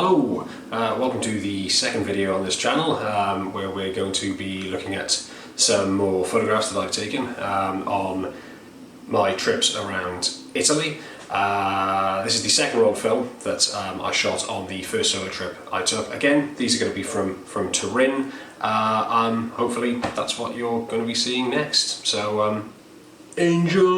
Hello, welcome to the second video on this channel where we're going to be looking at some more photographs that I've taken on my trips around Italy. This is the second roll film that I shot on the first solo trip I took. Again, these are going to be from Turin. Hopefully that's what you're going to be seeing next. So enjoy!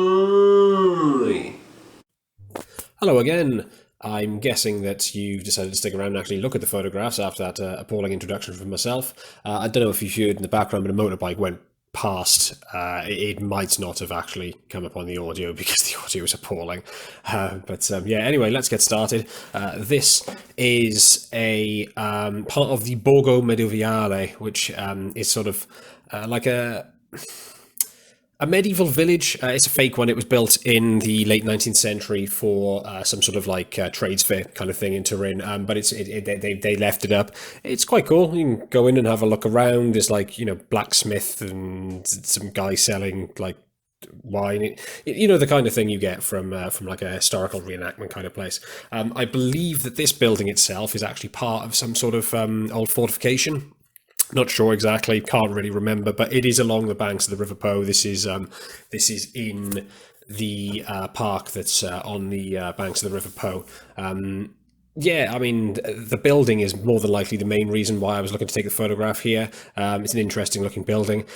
Hello again. I'm guessing that you've decided to stick around and actually look at the photographs after that appalling introduction from myself. I don't know if you've heard in the background, but a motorbike went past. It might not have actually come up on the audio because the audio is appalling. Yeah, anyway, let's get started. This is a part of the Borgo Medioevale, which is sort of like a medieval village. It's a fake one. It was built in the late 19th century for some sort of like trades fair kind of thing in Turin. But they left it up. It's quite cool. You can go in and have a look around. There's like, blacksmith and some guy selling like wine. The kind of thing you get from like a historical reenactment kind of place. I believe that this building itself is actually part of some sort of old fortification. Not sure exactly, can't really remember, but it is along the banks of the River Po. This is in the park that's on the banks of the River Po. Yeah, I mean, the building is more than likely the main reason why I was looking to take the photograph here. It's an interesting looking building.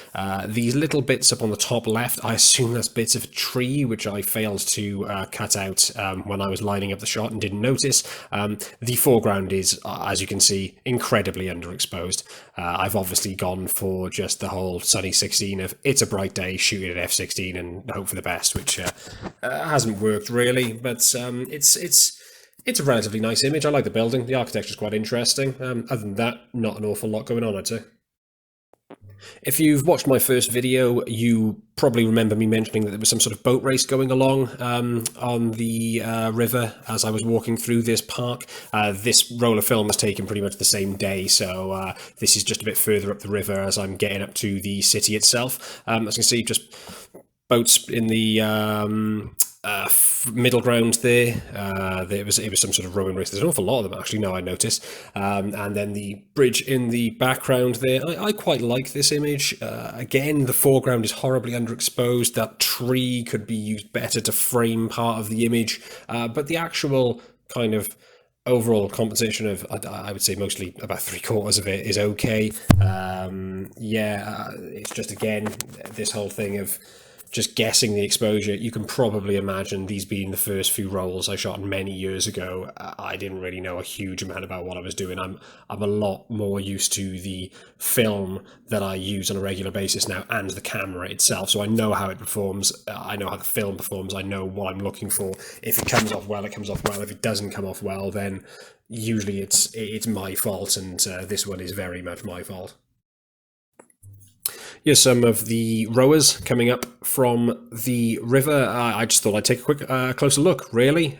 These little bits up on the top left, I assume that's bits of a tree, which I failed to cut out when I was lining up the shot and didn't notice. The foreground is, as you can see, incredibly underexposed. I've obviously gone for just the whole sunny 16 of it's a bright day, shoot it at f16 and hope for the best, which hasn't worked really, but it's a relatively nice image. I like the building. The architecture's quite interesting. Other than that, not an awful lot going on, I'd say. If you've watched my first video, you probably remember me mentioning that there was some sort of boat race going along on the river as I was walking through this park. This roll of film was taken pretty much the same day, so this is just a bit further up the river as I'm getting up to the city itself. As you can see, just boats in the middle ground there. It was some sort of rowing race. There's an awful lot of them actually now I notice. And then the bridge in the background there. I quite like this image. Again, the foreground is horribly underexposed. That tree could be used better to frame part of the image. But the actual kind of overall composition of, I would say mostly about 3/4 of it is okay. It's just, again, this whole thing of just guessing the exposure. You can probably imagine these being the first few rolls I shot many years ago. I didn't really know a huge amount about what I was doing. I'm a lot more used to the film that I use on a regular basis now and the camera itself. So I know how it performs. I know how the film performs. I know what I'm looking for. If it comes off well, it comes off well. If it doesn't come off well, then usually it's my fault, and this one is very much my fault. Here's some of the rowers coming up from the river. I just thought I'd take a quick closer look, really.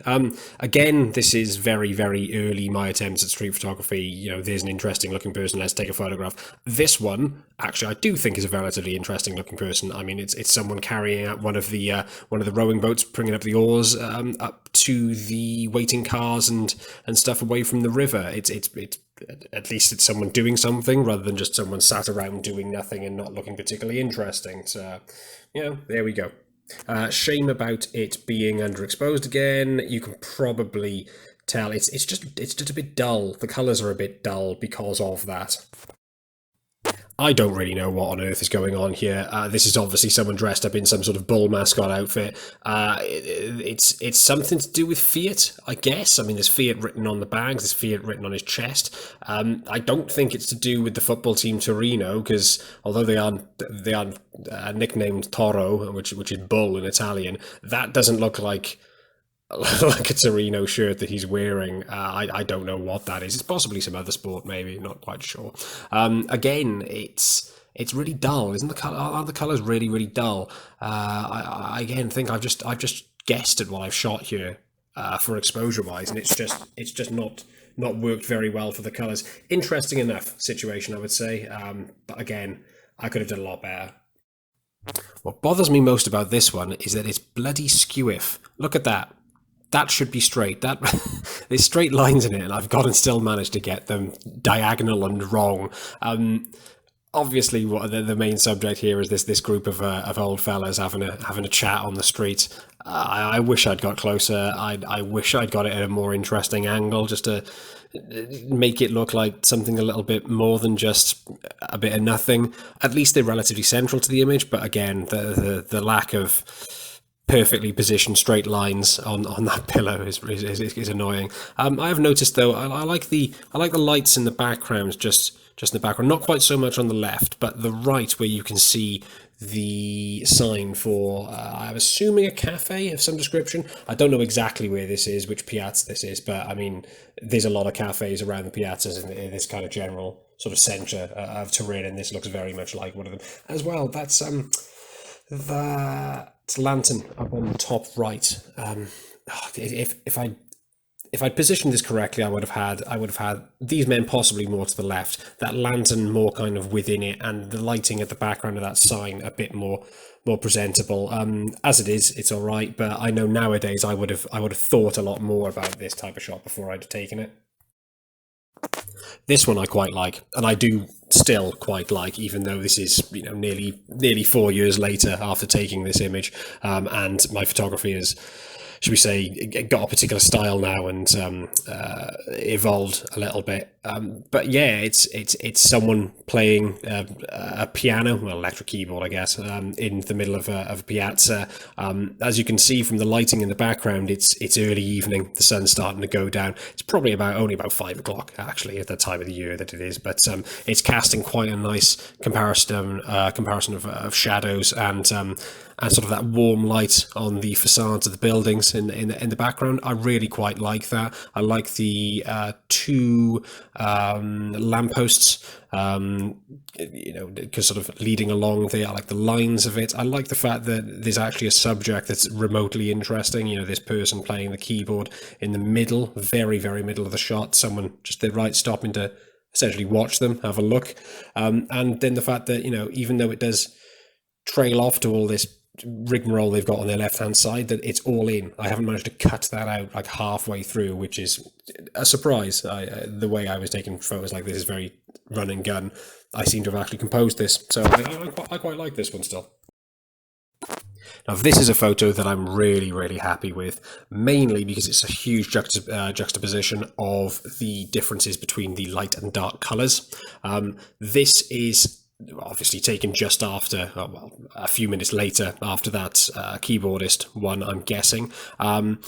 Again, this is very, very early, my attempts at street photography. There's an interesting looking person, let's take a photograph. This one, actually, I do think is a relatively interesting looking person. I mean, it's someone carrying out one of the rowing boats, bringing up the oars up to the waiting cars and stuff away from the river. It's at least it's someone doing something rather than just someone sat around doing nothing and not looking particularly interesting. So, there we go. Shame about it being underexposed again. You can probably tell it's just a bit dull. The colours are a bit dull because of that. I don't really know what on earth is going on here. This is obviously someone dressed up in some sort of bull mascot outfit. It's something to do with Fiat, I guess. I mean, there's Fiat written on the bags, there's Fiat written on his chest. I don't think it's to do with the football team Torino, because although they are nicknamed Toro, which is bull in Italian, that doesn't look like a Torino shirt that he's wearing. I don't know what that is. It's possibly some other sport, maybe, not quite sure. Again, it's really dull, isn't the color? Are the colors really, really dull? I again think I've just guessed at what I've shot here for exposure wise, and it's just not worked very well for the colors. Interesting enough situation, I would say, but again, I could have done a lot better. What bothers me most about this one is that it's bloody skewiff. Look at that. that should be straight. That there's straight lines in it, and I've got and still managed to get them diagonal and wrong. Obviously, what the main subject here is this group of old fellas having a chat on the street. I wish I'd got closer. I wish I'd got it at a more interesting angle, just to make it look like something a little bit more than just a bit of nothing. At least they're relatively central to the image, but again, the lack of perfectly positioned straight lines on that pillow is annoying. I have noticed though, I like the lights in the background, just in the background. Not quite so much on the left, but the right, where you can see the sign for, I'm assuming, a cafe of some description. I don't know exactly where this is, which piazza this is, but I mean, there's a lot of cafes around the piazzas in this kind of general sort of centre of Turin, and this looks very much like one of them as well. That's that lantern up on the top right. If I'd positioned this correctly, I would have had these men possibly more to the left, that lantern more kind of within it, and the lighting at the background of that sign a bit more presentable. As it is, it's all right, but I know nowadays I would have thought a lot more about this type of shot before I'd have taken it. This one I quite like, and I do still quite like, even though this is nearly 4 years later after taking this image, and my photography is, should we say, got a particular style now and evolved a little bit. But yeah, it's someone playing a piano, well, electric keyboard, I guess, in the middle of a piazza. As you can see from the lighting in the background, it's early evening. The sun's starting to go down. It's probably only about 5 o'clock actually at the time of the year that it is. But it's casting quite a nice comparison of shadows and sort of that warm light on the facades of the buildings in the background. I really quite like that. I like the two lampposts, because sort of leading along there. I like the lines of it. I like the fact that there's actually a subject that's remotely interesting. This person playing the keyboard in the middle, very, very middle of the shot. Someone just the right stopping to essentially watch them, have a look. And then the fact that, even though it does trail off to all this rigmarole they've got on their left hand side, that it's all in. I haven't managed to cut that out like halfway through, which is a surprise. The way I was taking photos like this is very run and gun. I seem to have actually composed this, so I quite like this one still. Now, this is a photo that I'm really, really happy with, mainly because it's a huge juxtaposition of the differences between the light and dark colours. This is obviously taken just after, a few minutes later after that keyboardist one, I'm guessing.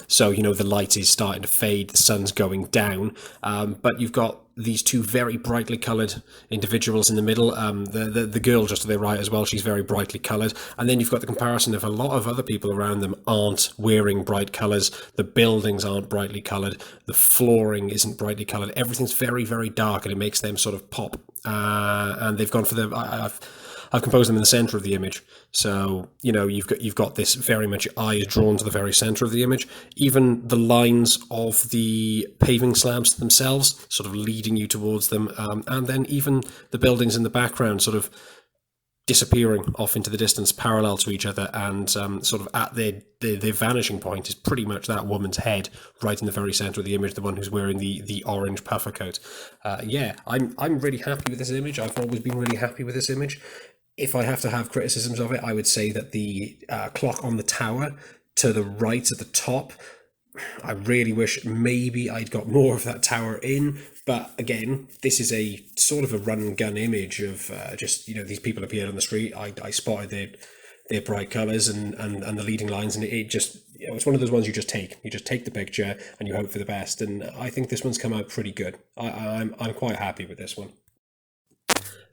So, the light is starting to fade, the sun's going down, but you've got these two very brightly coloured individuals in the middle. The girl just to the right as well, she's very brightly coloured. And then you've got the comparison of a lot of other people around them aren't wearing bright colours. The buildings aren't brightly coloured. The flooring isn't brightly coloured. Everything's very, very dark, and it makes them sort of pop. And they've gone for I've composed them in the centre of the image. So, you've got this very much eyes drawn to the very centre of the image. Even the lines of the paving slabs themselves sort of leading you towards them. And then even the buildings in the background sort of disappearing off into the distance parallel to each other, and sort of at their vanishing point is pretty much that woman's head right in the very centre of the image, the one who's wearing the orange puffer coat. I'm really happy with this image. I've always been really happy with this image. If I have to have criticisms of it, I would say that the clock on the tower to the right at the top, I really wish maybe I'd got more of that tower in. But again, this is a sort of a run and gun image of just, these people appeared on the street. I spotted their bright colours and the leading lines, and it just, it's one of those ones you just take. You just take the picture and you hope for the best. And I think this one's come out pretty good. I'm quite happy with this one.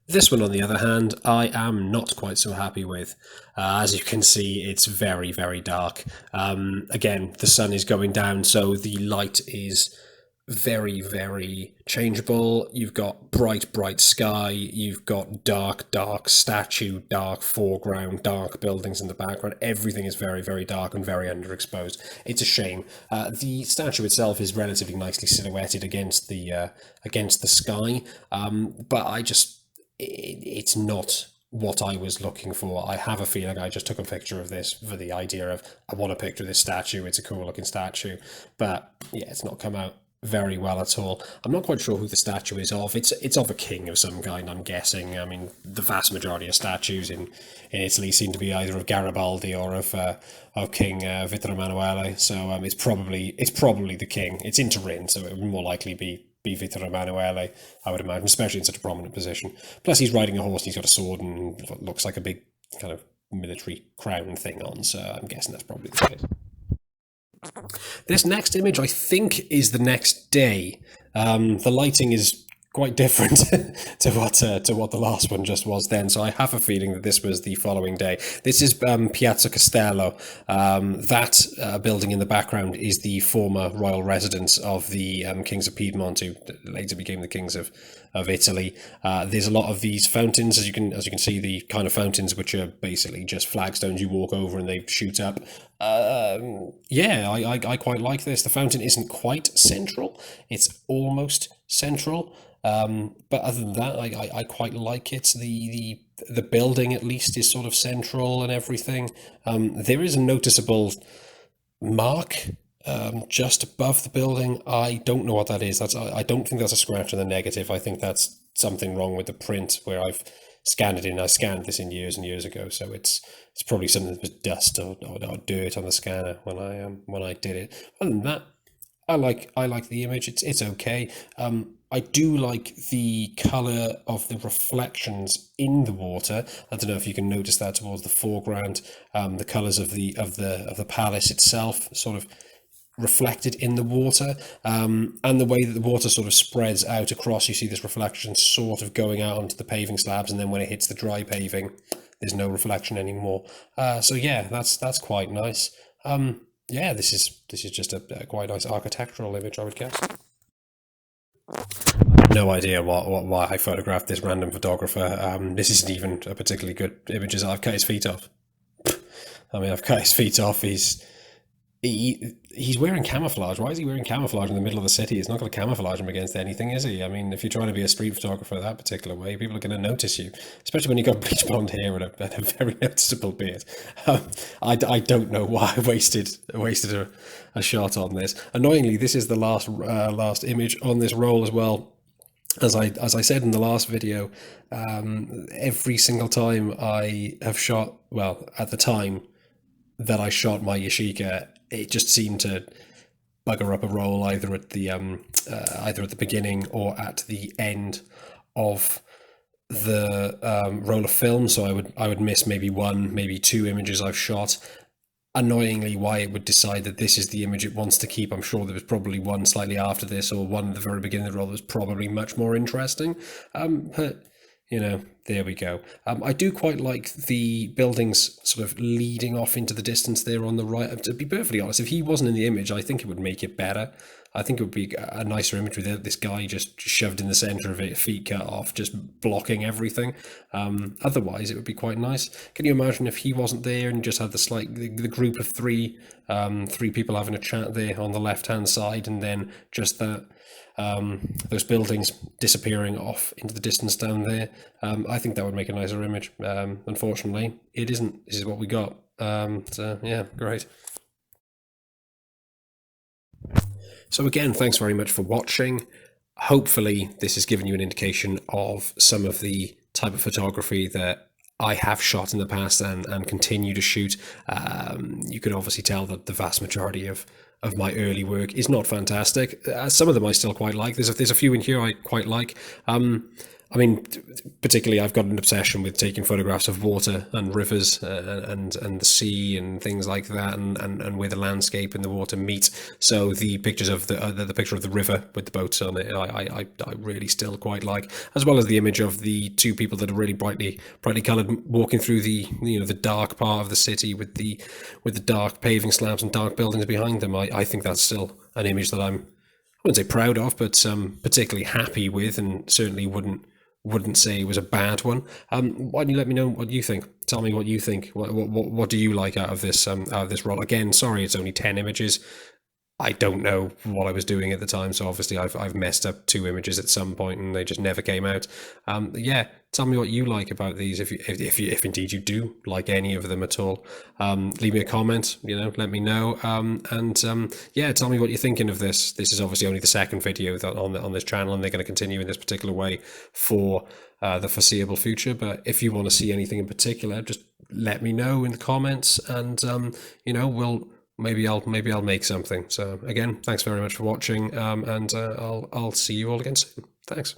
This one, on the other hand, I am not quite so happy with. As you can see, it's very, very dark. Again, the sun is going down, so the light is very, very changeable. You've got bright, bright sky. You've got dark, dark statue, dark foreground, dark buildings in the background. Everything is very, very dark and very underexposed. It's a shame. The statue itself is relatively nicely silhouetted against the sky, but it's not what I was looking for. I have a feeling I just took a picture of this for the idea of, I want a picture of this statue. It's a cool looking statue, but yeah, it's not come out very well at all. I'm not quite sure who the statue is of. It's of a king of some kind, I'm guessing. I mean, the vast majority of statues in Italy seem to be either of Garibaldi or of King Vittorio Emanuele. So it's probably the king. It's in Turin, so it would more likely be Vittorio Emanuele, I would imagine, especially in such a prominent position. Plus, he's riding a horse and he's got a sword and what looks like a big kind of military crown thing on, so I'm guessing that's probably the case. This next image, I think, is the next day. The lighting is quite different to what the last one just was then, so I have a feeling that this was the following day. This is Piazza Castello. That building in the background is the former royal residence of the kings of Piedmont, who later became the kings of Italy. There's a lot of these fountains, as you can see, the kind of fountains which are basically just flagstones you walk over and they shoot up. Yeah, I quite like this. The fountain isn't quite central; it's almost central. But other than that, I quite like it. The building at least is sort of central and everything. There is a noticeable mark just above the building. I don't know what that is. I don't think that's a scratch in the negative. I think that's something wrong with the print where I've scanned it in. I scanned this in years and years ago, so it's probably something that was dust or dirt on the scanner when I did it. Other than that, I like the image. It's okay. I do like the color of the reflections in the water. I don't know if you can notice that towards the foreground. The colors of the palace itself sort of reflected in the water, and the way that the water sort of spreads out across. You see this reflection sort of going out onto the paving slabs, and then when it hits the dry paving, there's no reflection anymore. So yeah, that's quite nice. Yeah, this is just a quite nice architectural image, I would guess. No idea why I photographed this random photographer. This isn't even a particularly good image. I've cut his feet off. I mean, I've cut his feet off. He's wearing camouflage. Why is he wearing camouflage in the middle of the city? It's not going to camouflage him against anything, is he? I mean, if you're trying to be a street photographer that particular way, people are going to notice you, especially when you've got bleach blonde hair and a very noticeable beard. I don't know why I wasted a shot on this. Annoyingly, this is the last image on this roll as well. As I said in the last video, every single time I have shot, well, at the time that I shot my Yashica, it just seemed to bugger up a roll either at the beginning or at the end of the roll of film. So I would miss maybe one, maybe two images I've shot. Annoyingly, why it would decide that this is the image it wants to keep. I'm sure there was probably one slightly after this or one at the very beginning of the roll that was probably much more interesting. But you know, there we go. I do quite like the buildings sort of leading off into the distance there on the right. To be perfectly honest, if he wasn't in the image, I think it would make it better. I think it would be a nicer image with this guy just shoved in the center of it, feet cut off, just blocking everything. Otherwise, it would be quite nice. Can you imagine if he wasn't there and just had the group of three people having a chat there on the left-hand side, and then just that those buildings disappearing off into the distance down there? I think that would make a nicer image. Unfortunately, it isn't. This is what we got. So yeah, great. So again, thanks very much for watching. Hopefully this has given you an indication of some of the type of photography that I have shot in the past and continue to shoot. You can obviously tell that the vast majority of my early work is not fantastic. Some of them I still quite like. There's a few in here I quite like. I mean, particularly I've got an obsession with taking photographs of water and rivers and the sea and things like that, and where the landscape and the water meet. So the pictures of the picture of the river with the boats on it, I really still quite like, as well as the image of the two people that are really brightly coloured walking through the the dark part of the city with the dark paving slabs and dark buildings behind them. I think that's still an image that I wouldn't say proud of, but particularly happy with, and certainly wouldn't say it was a bad one. Why don't you let me know what you think? Tell me what you think. What do you like out of this roll? Again, sorry, it's only 10 images. I don't know what I was doing at the time, so obviously I've messed up two images at some point, and they just never came out. Yeah, tell me what you like about these, if indeed you do like any of them at all. Leave me a comment, let me know, and yeah, tell me what you're thinking of this. This is obviously only the second video on this channel, and they're going to continue in this particular way for the foreseeable future. But if you want to see anything in particular, just let me know in the comments, and we'll maybe I'll make something. So again, thanks very much for watching, and I'll see you all again soon. Thanks.